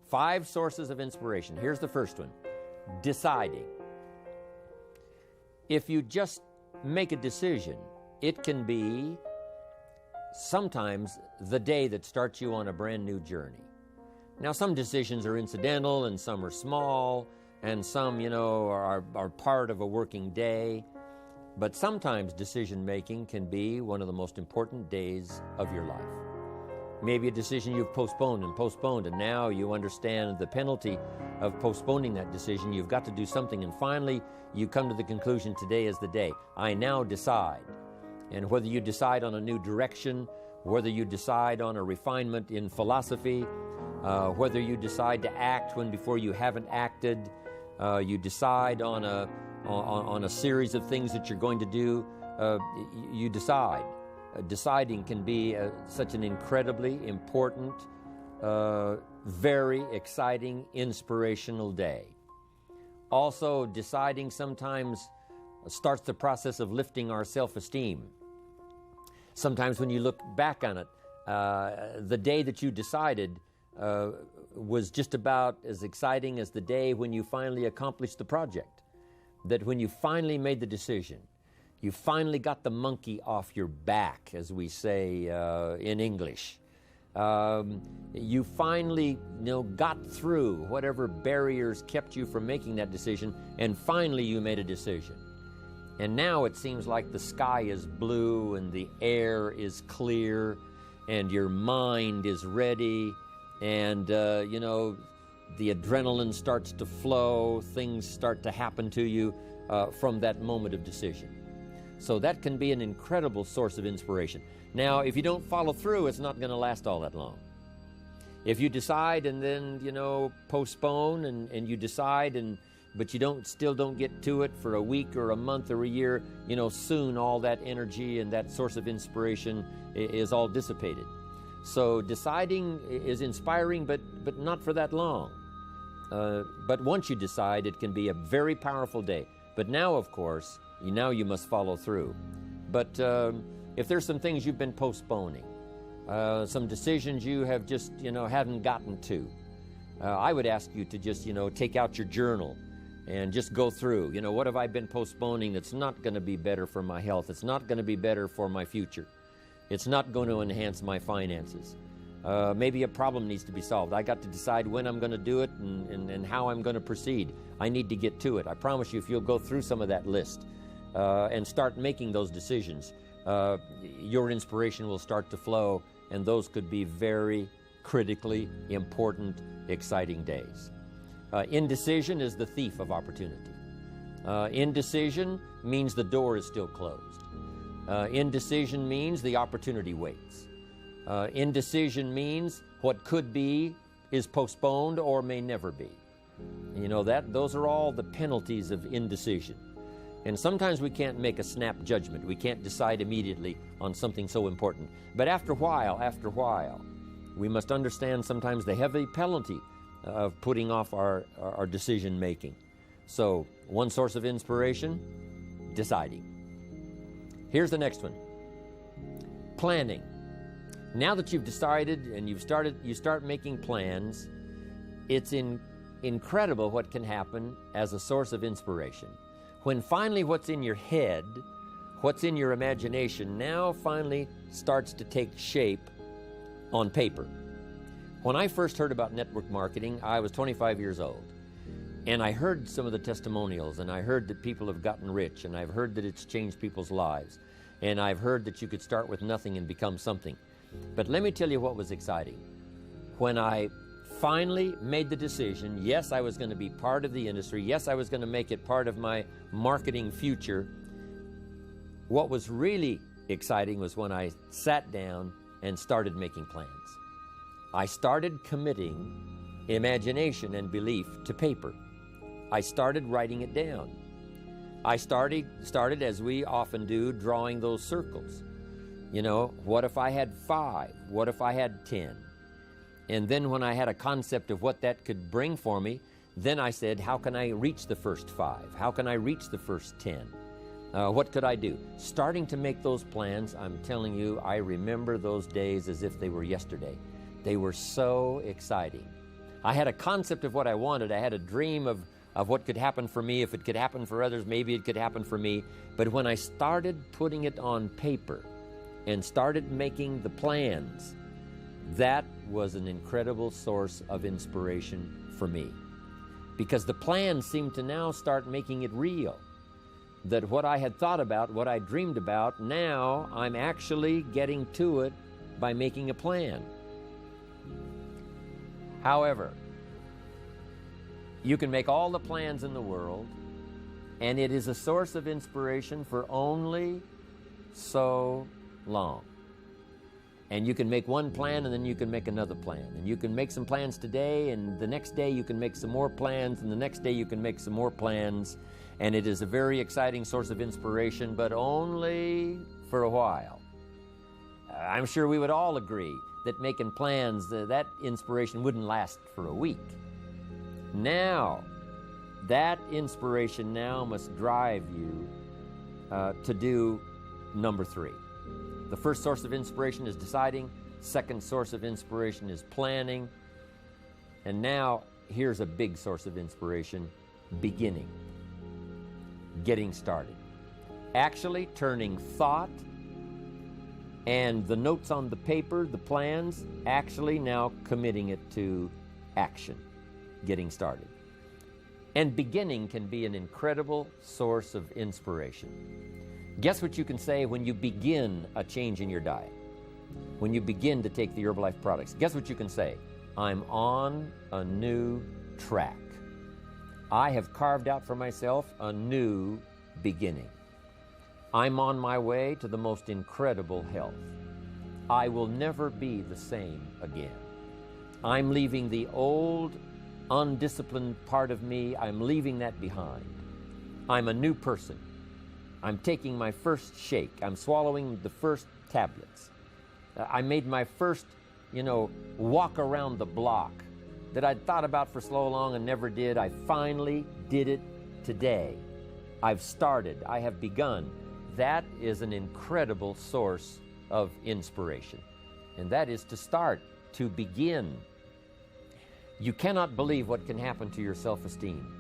5 sources of inspiration. Here's the first one. Deciding. If you just make a decision, it can be sometimes the day that starts you on a brand new journey. Now, some decisions are incidental and some are small and some, are part of a working day. But sometimes decision-making can be one of the most important days of your life. Maybe a decision you've postponed, and now you understand the penalty of postponing that decision. You've got to do something, and finally you come to the conclusion, today is the day. I now decide. And whether you decide on a new direction, whether you decide on a refinement in philosophy, whether you decide to act when before you haven't acted, you decide on a series of things that you're going to do, you decide. Deciding can be such an incredibly important, very exciting, inspirational day. Also, deciding sometimes starts the process of lifting our self-esteem. Sometimes when you look back on it, the day that you decided was just about as exciting as the day when you finally accomplished the project. That when you finally made the decision, you finally got the monkey off your back, as we say in English. You finally got through whatever barriers kept you from making that decision, and finally you made a decision. And now it seems like the sky is blue and the air is clear and your mind is ready, and the adrenaline starts to flow, things start to happen to you from that moment of decision. So that can be an incredible source of inspiration. Now, if you don't follow through, it's not going to last all that long. If you decide and then, postpone and you decide, but you still don't get to it for a week or a month or a year, soon all that energy and that source of inspiration is all dissipated. So deciding is inspiring, but not for that long. But once you decide, it can be a very powerful day. But now, of course, you must follow through. But if there's some things you've been postponing, some decisions you have just, haven't gotten to, I would ask you to just, take out your journal and just go through, what have I been postponing that's not going to be better for my health? It's not going to be better for my future. It's not going to enhance my finances. Maybe a problem needs to be solved. I got to decide when I'm going to do it and how I'm going to proceed. I need to get to it. I promise you, if you'll go through some of that list and start making those decisions, your inspiration will start to flow, and those could be very critically important, exciting days. Indecision is the thief of opportunity. Indecision means the door is still closed. Indecision means the opportunity waits. Indecision means what could be is postponed or may never be. Those are all the penalties of indecision. And sometimes we can't make a snap judgment. We can't decide immediately on something so important. But after a while, we must understand sometimes the heavy penalty of putting off our decision making. So, one source of inspiration, deciding. Here's the next one. Planning. Now that you've decided and you start making plans, it's incredible what can happen as a source of inspiration. When finally what's in your head, what's in your imagination, now finally starts to take shape on paper. When I first heard about network marketing, I was 25 years old. And I heard some of the testimonials, and I heard that people have gotten rich, and I've heard that it's changed people's lives. And I've heard that you could start with nothing and become something. But let me tell you what was exciting. When I finally made the decision, yes, I was going to be part of the industry, yes, I was going to make it part of my marketing future, what was really exciting was when I sat down and started making plans. I started committing imagination and belief to paper. I started writing it down. I started, as we often do, drawing those circles. What if I had 5? What if I had 10? And then when I had a concept of what that could bring for me, then I said, how can I reach the first 5? How can I reach the first 10? What could I do? Starting to make those plans, I'm telling you, I remember those days as if they were yesterday. They were so exciting. I had a concept of what I wanted. I had a dream of what could happen for me. If it could happen for others, maybe it could happen for me. But when I started putting it on paper and started making the plans, that was an incredible source of inspiration for me. Because the plans seemed to now start making it real. That what I had thought about, what I dreamed about, now I'm actually getting to it by making a plan. However, you can make all the plans in the world, and it is a source of inspiration for only so long. And you can make one plan, and then you can make another plan. And you can make some plans today, and the next day you can make some more plans, and the next day you can make some more plans. And it is a very exciting source of inspiration, but only for a while. I'm sure we would all agree that making plans, that inspiration wouldn't last for a week. Now, that inspiration now must drive you to do number 3. The first source of inspiration is deciding. Second source of inspiration is planning. And now, here's a big source of inspiration, beginning. Getting started. Actually turning thought and the notes on the paper, the plans, actually now committing it to action. Getting started. And beginning can be an incredible source of inspiration. Guess what you can say when you begin a change in your diet? When you begin to take the Herbalife products, guess what you can say? I'm on a new track. I have carved out for myself a new beginning. I'm on my way to the most incredible health. I will never be the same again. I'm leaving the old, undisciplined part of me. I'm leaving that behind. I'm a new person. I'm taking my first shake. I'm swallowing the first tablets. I made my first, walk around the block that I'd thought about for so long and never did. I finally did it today. I've started. I have begun. That is an incredible source of inspiration. And that is to start, to begin. You cannot believe what can happen to your self-esteem.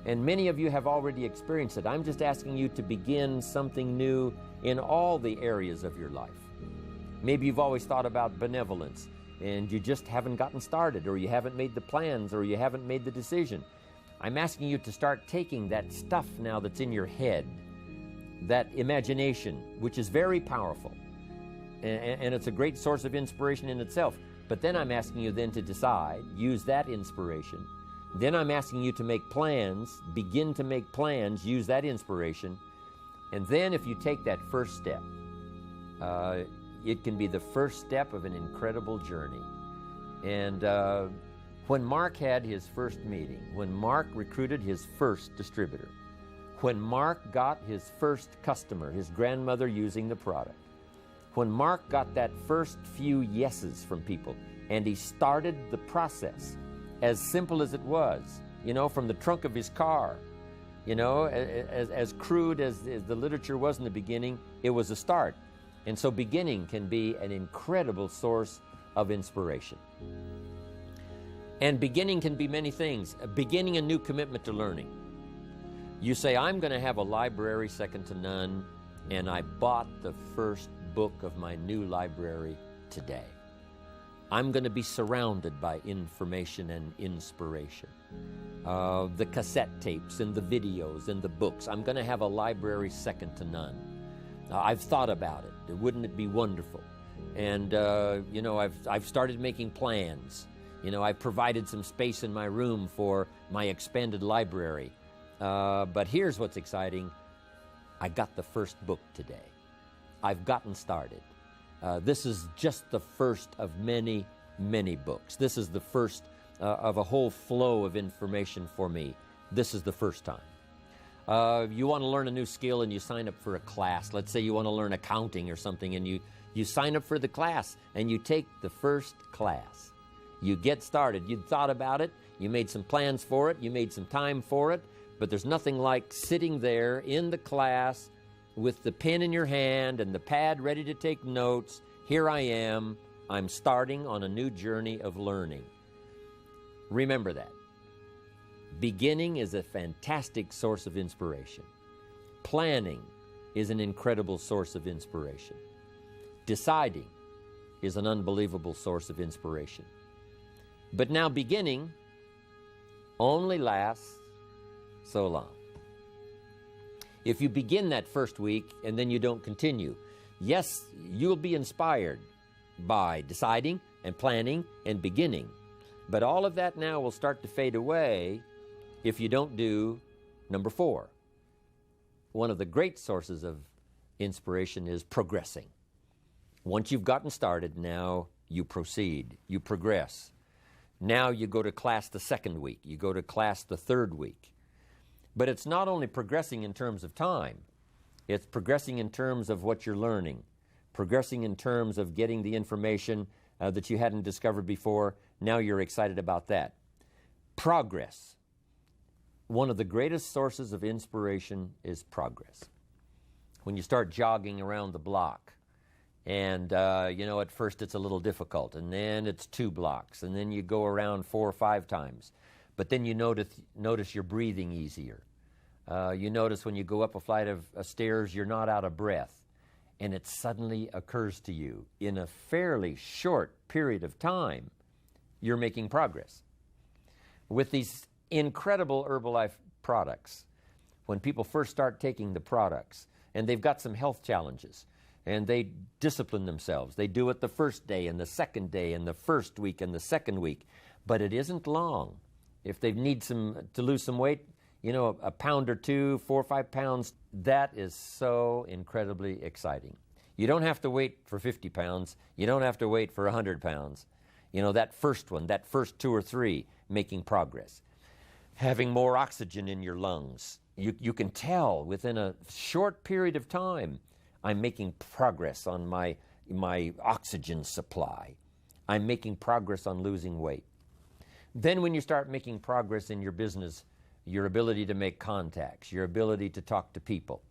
And many of you have already experienced it. I'm just asking you to begin something new in all the areas of your life. Maybe you've always thought about benevolence, and you just haven't gotten started, or you haven't made the plans, or you haven't made the decision. I'm asking you to start taking that stuff now that's in your head, that imagination, which is very powerful, and it's a great source of inspiration in itself. But then I'm asking you then to decide, use that inspiration. Then I'm asking you to make plans, begin to make plans, use that inspiration. And then if you take that first step, it can be the first step of an incredible journey. And when Mark had his first meeting, when Mark recruited his first distributor, when Mark got his first customer, his grandmother using the product, when Mark got that first few yeses from people, and he started the process, as simple as it was, from the trunk of his car, as crude as the literature was in the beginning, it was a start. And so beginning can be an incredible source of inspiration. And beginning can be many things. Beginning a new commitment to learning. You say, I'm going to have a library second to none, and I bought the first book of my new library today. I'm going to be surrounded by information and inspiration. The cassette tapes and the videos and the books. I'm going to have a library second to none. I've thought about it. Wouldn't it be wonderful? And, I've started making plans. I've provided some space in my room for my expanded library. But here's what's exciting. I got the first book today. I've gotten started. This is just the first of many, many books. This is the first of a whole flow of information for me. This is the first time. You want to learn a new skill and you sign up for a class. Let's say you want to learn accounting or something, and you sign up for the class and you take the first class. You get started. You thought about it. You made some plans for it. You made some time for it. But there's nothing like sitting there in the class with the pen in your hand and the pad ready to take notes. Here I am. I'm starting on a new journey of learning. Remember that. Beginning is a fantastic source of inspiration. Planning is an incredible source of inspiration. Deciding is an unbelievable source of inspiration. But now beginning only lasts so long. If you begin that first week and then you don't continue, yes, you'll be inspired by deciding and planning and beginning. But all of that now will start to fade away if you don't do number 4. One of the great sources of inspiration is progressing. Once you've gotten started, now you proceed, you progress. Now you go to class the second week, you go to class the third week. But it's not only progressing in terms of time, it's progressing in terms of what you're learning, progressing in terms of getting the information that you hadn't discovered before. Now you're excited about that. Progress. One of the greatest sources of inspiration is progress. When you start jogging around the block, and at first it's a little difficult, and then it's 2 blocks, and then you go around 4 or 5 times. But then you notice you're breathing easier. You notice when you go up a flight of stairs, you're not out of breath. And it suddenly occurs to you, in a fairly short period of time, you're making progress. With these incredible Herbalife products, when people first start taking the products, and they've got some health challenges, and they discipline themselves. They do it the first day and the second day and the first week and the second week. But it isn't long. If they need to lose some weight, a pound or 2, 4 or 5 pounds, that is so incredibly exciting. You don't have to wait for 50 pounds. You don't have to wait for 100 pounds. That first one, that first 2 or 3, making progress. Having more oxygen in your lungs. You can tell within a short period of time, I'm making progress on my oxygen supply. I'm making progress on losing weight. Then when you start making progress in your business, your ability to make contacts, your ability to talk to people.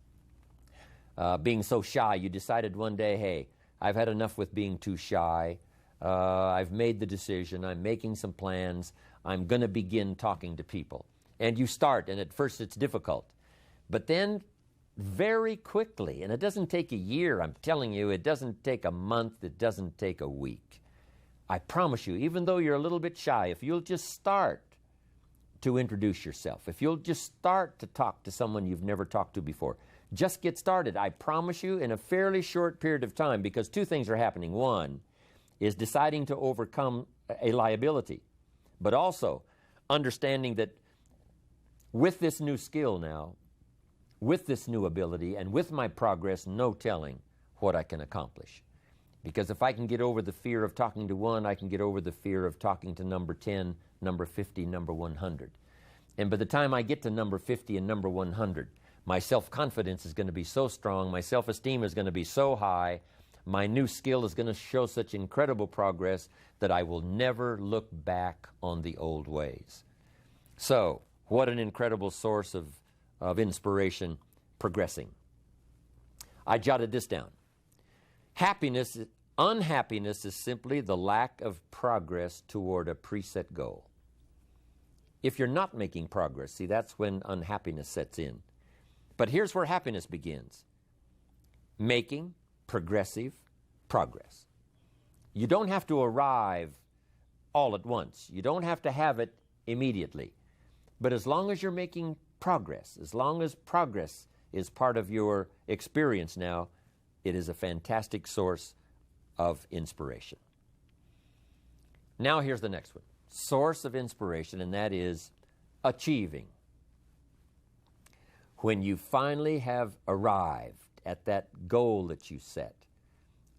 Being so shy, you decided one day, hey, I've had enough with being too shy. I've made the decision. I'm making some plans. I'm going to begin talking to people. And you start, and at first it's difficult. But then very quickly, and it doesn't take a year, I'm telling you, it doesn't take a month, it doesn't take a week. I promise you, even though you're a little bit shy, if you'll just start to introduce yourself, if you'll just start to talk to someone you've never talked to before, just get started. I promise you, in a fairly short period of time, because 2 things are happening. One is deciding to overcome a liability, but also understanding that with this new skill now, with this new ability, and with my progress, no telling what I can accomplish. Because if I can get over the fear of talking to 1, I can get over the fear of talking to number 10, number 50, number 100. And by the time I get to number 50 and number 100, my self-confidence is going to be so strong, my self-esteem is going to be so high, my new skill is going to show such incredible progress that I will never look back on the old ways. So, what an incredible source of inspiration, progressing. I jotted this down. Unhappiness is simply the lack of progress toward a preset goal. If you're not making progress, see, that's when unhappiness sets in. But here's where happiness begins. Making progressive progress. You don't have to arrive all at once. You don't have to have it immediately. But as long as you're making progress, as long as progress is part of your experience now, it is a fantastic source of inspiration. Now here's the next one. Source of inspiration, and that is achieving. When you finally have arrived at that goal that you set,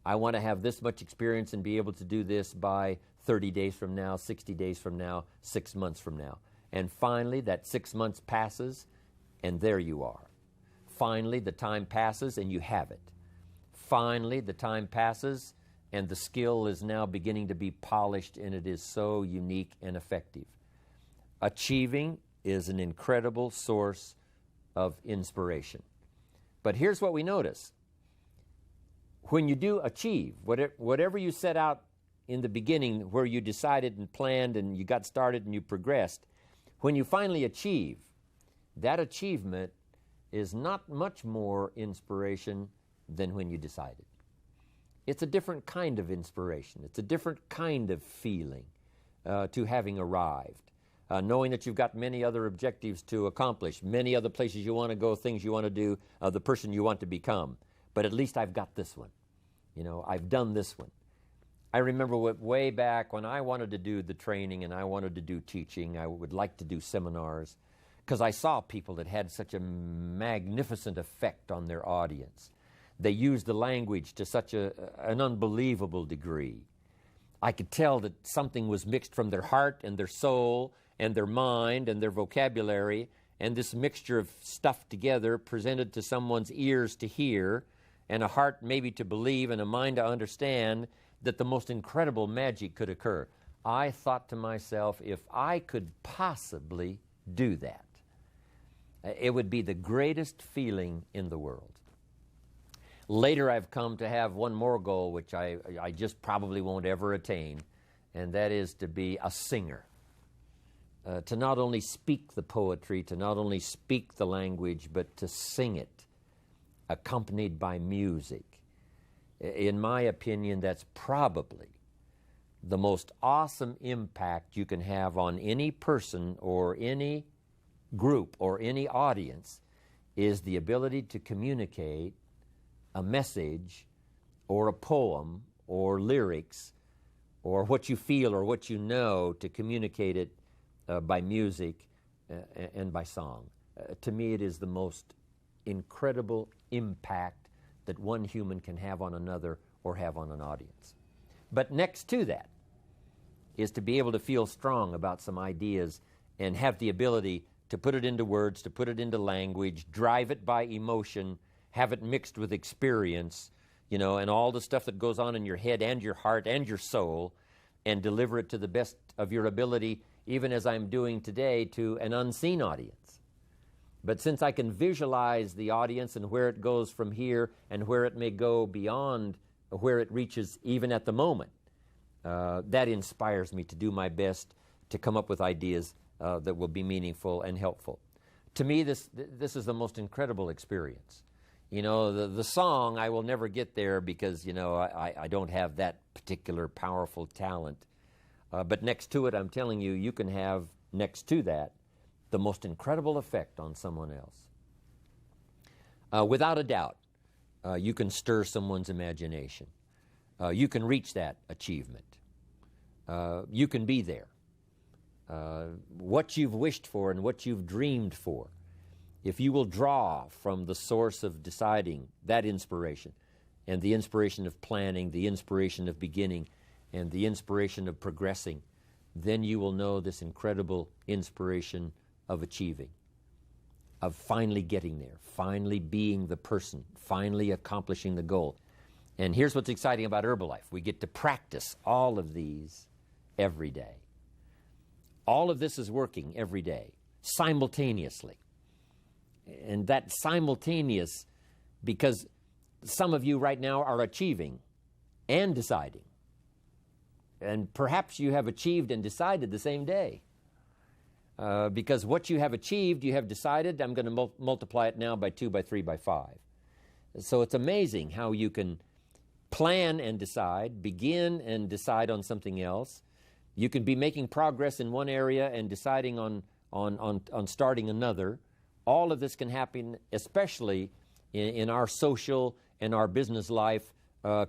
I want to have this much experience and be able to do this by 30 days from now, 60 days from now, 6 months from now. And finally, that 6 months passes, and there you are. Finally, the time passes, and you have it. Finally, the time passes, and the skill is now beginning to be polished, and it is so unique and effective. Achieving is an incredible source of inspiration. But here's what we notice. When you do achieve, whatever you set out in the beginning where you decided and planned and you got started and you progressed, when you finally achieve, that achievement is not much more inspiration than when you decided. It's a different kind of inspiration. It's a different kind of feeling to having arrived. Knowing that you've got many other objectives to accomplish, many other places you want to go, things you want to do, the person you want to become. But at least I've got this one. You know, I've done this one. I remember way back when I wanted to do the training and I wanted to do teaching, I would like to do seminars, because I saw people that had such a magnificent effect on their audience. They used the language to such an unbelievable degree. I could tell that something was mixed from their heart and their soul and their mind and their vocabulary, and this mixture of stuff together presented to someone's ears to hear and a heart maybe to believe and a mind to understand that the most incredible magic could occur. I thought to myself, if I could possibly do that, it would be the greatest feeling in the world. Later I've come to have one more goal, which I just probably won't ever attain, and that is to be a singer. To not only speak the poetry, to not only speak the language, but to sing it, accompanied by music. In my opinion, that's probably the most awesome impact you can have on any person or any group or any audience, is the ability to communicate a message or a poem or lyrics or what you feel or what you know, to communicate it by music and by song. To me, it is the most incredible impact that one human can have on another or have on an audience. But next to that is to be able to feel strong about some ideas and have the ability to put it into words, to put it into language, drive it by emotion, have it mixed with experience, you know, and all the stuff that goes on in your head and your heart and your soul, and deliver it to the best of your ability, even as I'm doing today, to an unseen audience. But since I can visualize the audience and where it goes from here and where it may go beyond where it reaches even at the moment, that inspires me to do my best to come up with ideas that will be meaningful and helpful. To me, this is the most incredible experience. You know, the song, I will never get there because, you know, I don't have that particular powerful talent. But next to it, I'm telling you, you can have, next to that, the most incredible effect on someone else. Without a doubt, you can stir someone's imagination. You can reach that achievement. You can be there. What you've wished for and what you've dreamed for, if you will draw from the source of deciding, that inspiration, and the inspiration of planning, the inspiration of beginning, and the inspiration of progressing, then you will know this incredible inspiration of achieving, of finally getting there, finally being the person, finally accomplishing the goal. And here's what's exciting about Herbalife. We get to practice all of these every day. All of this is working every day, simultaneously. And that simultaneous, because some of you right now are achieving and deciding. And perhaps you have achieved and decided the same day. Because what you have achieved, you have decided, I'm going to multiply it now by 2, by 3, by 5. So it's amazing how you can plan and decide, begin and decide on something else. You can be making progress in one area and deciding on starting another. All of this can happen, especially in our social and our business life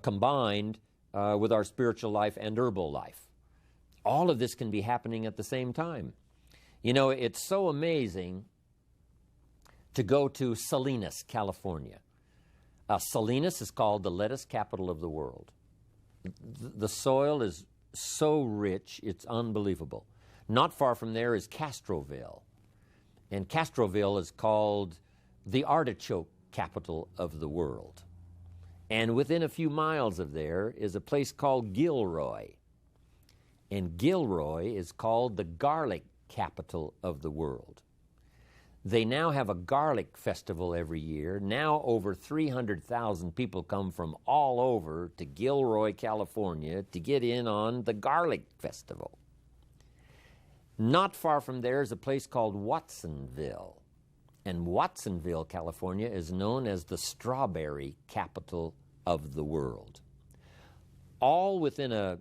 combined with our spiritual life and herbal life. All of this can be happening at the same time. You know, it's so amazing to go to Salinas, California. Salinas is called the lettuce capital of the world. The soil is so rich, it's unbelievable. Not far from there is Castroville. And Castroville is called the artichoke capital of the world. And within a few miles of there is a place called Gilroy. And Gilroy is called the garlic capital of the world. They now have a garlic festival every year. Now over 300,000 people come from all over to Gilroy, California to get in on the garlic festival. Not far from there is a place called Watsonville. And Watsonville, California, is known as the strawberry capital of the world. All within a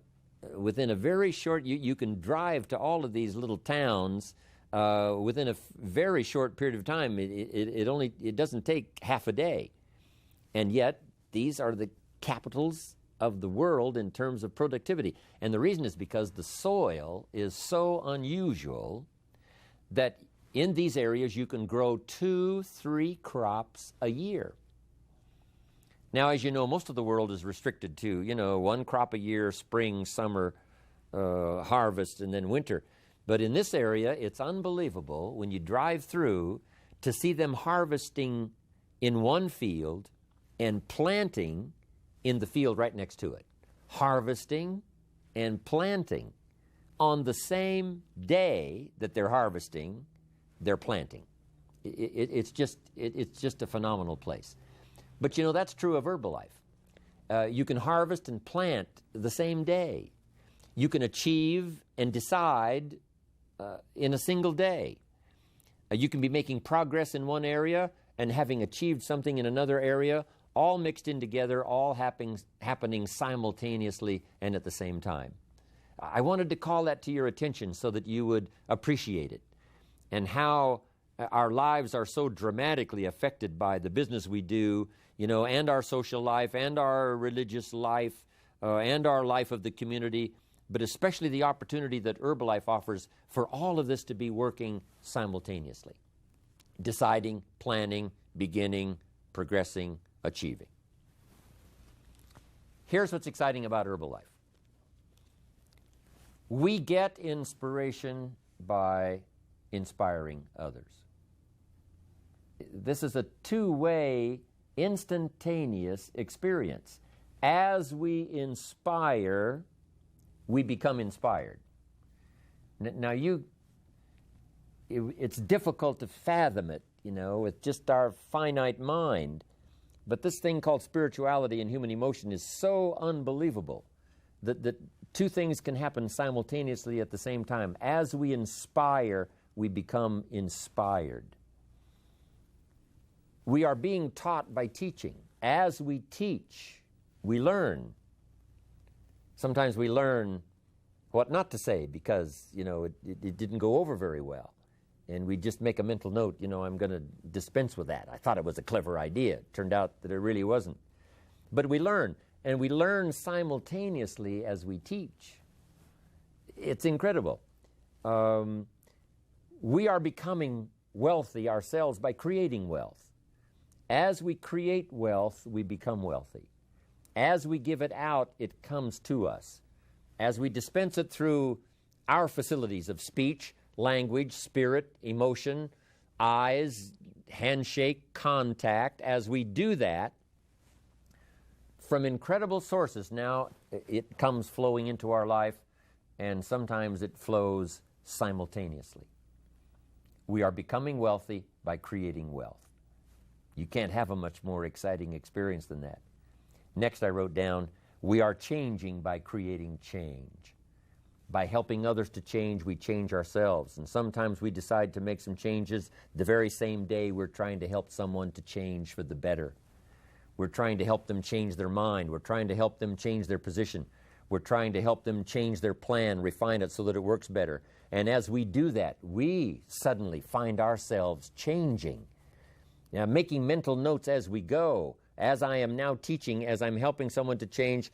very short, you can drive to all of these little towns within a very short period of time. It doesn't take half a day. And yet, these are the capitals of the world in terms of productivity. And the reason is because the soil is so unusual that in these areas you can grow 2-3 crops a year. Now, as you know, most of the world is restricted to, 1 crop a year, spring, summer, harvest, and then winter. But in this area, it's unbelievable when you drive through to see them harvesting in one field and planting in the field right next to it. Harvesting and planting. On the same day that they're harvesting, they're planting. It's just a phenomenal place. But that's true of Herbalife. You can harvest and plant the same day. You can achieve and decide in a single day. You can be making progress in one area and having achieved something in another area, all mixed in together, all happening simultaneously and at the same time. I wanted to call that to your attention so that you would appreciate it, and how our lives are so dramatically affected by the business we do, and our social life, and our religious life, and our life of the community, but especially the opportunity that Herbalife offers for all of this to be working simultaneously. Deciding, planning, beginning, progressing, achieving. Here's what's exciting about Herbalife. We get inspiration by inspiring others. This is a two-way, instantaneous experience. As we inspire, we become inspired. Now, it's difficult to fathom it, with just our finite mind. But this thing called spirituality and human emotion is so unbelievable that two things can happen simultaneously at the same time. As we inspire, we become inspired. We are being taught by teaching. As we teach, we learn. Sometimes we learn what not to say because, it didn't go over very well. And we just make a mental note, I'm going to dispense with that. I thought it was a clever idea. It turned out that it really wasn't. But we learn, and we learn simultaneously as we teach. It's incredible. We are becoming wealthy ourselves by creating wealth. As we create wealth, we become wealthy. As we give it out, it comes to us. As we dispense it through our facilities of speech, language, spirit, emotion, eyes, handshake, contact, as we do that, from incredible sources, now it comes flowing into our life, and sometimes it flows simultaneously. We are becoming wealthy by creating wealth. You can't have a much more exciting experience than that. Next, I wrote down, we are changing by creating change. By helping others to change, we change ourselves. And sometimes we decide to make some changes the very same day we're trying to help someone to change for the better. We're trying to help them change their mind. We're trying to help them change their position. We're trying to help them change their plan, refine it so that it works better. And as we do that, we suddenly find ourselves changing. Now, making mental notes as we go. As I am now teaching, as I'm helping someone to change,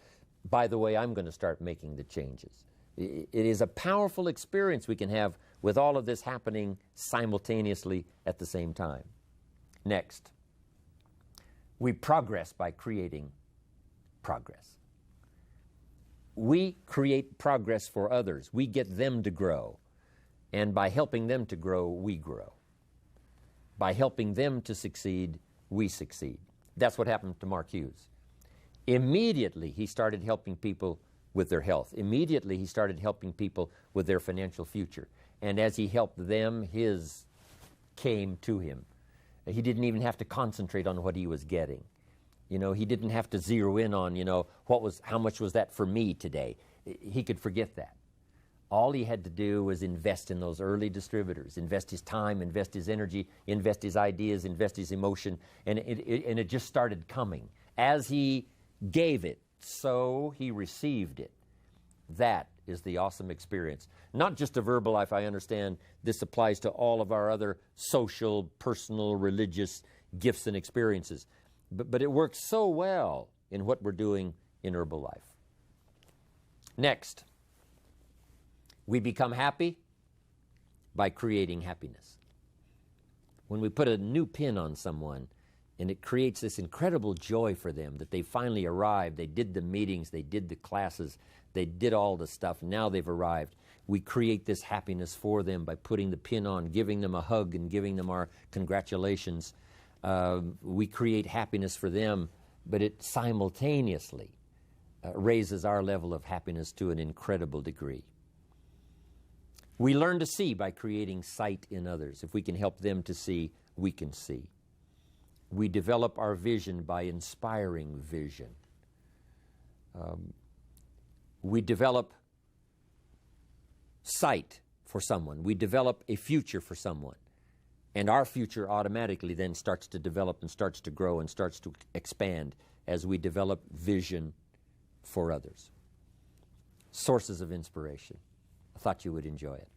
by the way, I'm going to start making the changes. It is a powerful experience we can have with all of this happening simultaneously at the same time. Next, we progress by creating progress. We create progress for others. We get them to grow. And by helping them to grow, we grow. By helping them to succeed, we succeed. That's what happened to Mark Hughes. Immediately, he started helping people with their health. Immediately, he started helping people with their financial future. And as he helped them, his came to him. He didn't even have to concentrate on what he was getting. He didn't have to zero in on, how much was that for me today. He could forget that. All he had to do was invest in those early distributors, invest his time, invest his energy, invest his ideas, invest his emotion, and it just started coming. As he gave it, so he received it. That is the awesome experience. Not just a verbal life, I understand this applies to all of our other social, personal, religious gifts and experiences. But it works so well in what we're doing in Herbalife. Next, we become happy by creating happiness. When we put a new pin on someone, and it creates this incredible joy for them that they finally arrived, they did the meetings, they did the classes, they did all the stuff, now they've arrived. We create this happiness for them by putting the pin on, giving them a hug and giving them our congratulations. We create happiness for them, but it simultaneously raises our level of happiness to an incredible degree. We learn to see by creating sight in others. If we can help them to see, we can see. We develop our vision by inspiring vision. We develop sight for someone. We develop a future for someone. And our future automatically then starts to develop and starts to grow and starts to expand as we develop vision for others. Sources of inspiration. I thought you would enjoy it.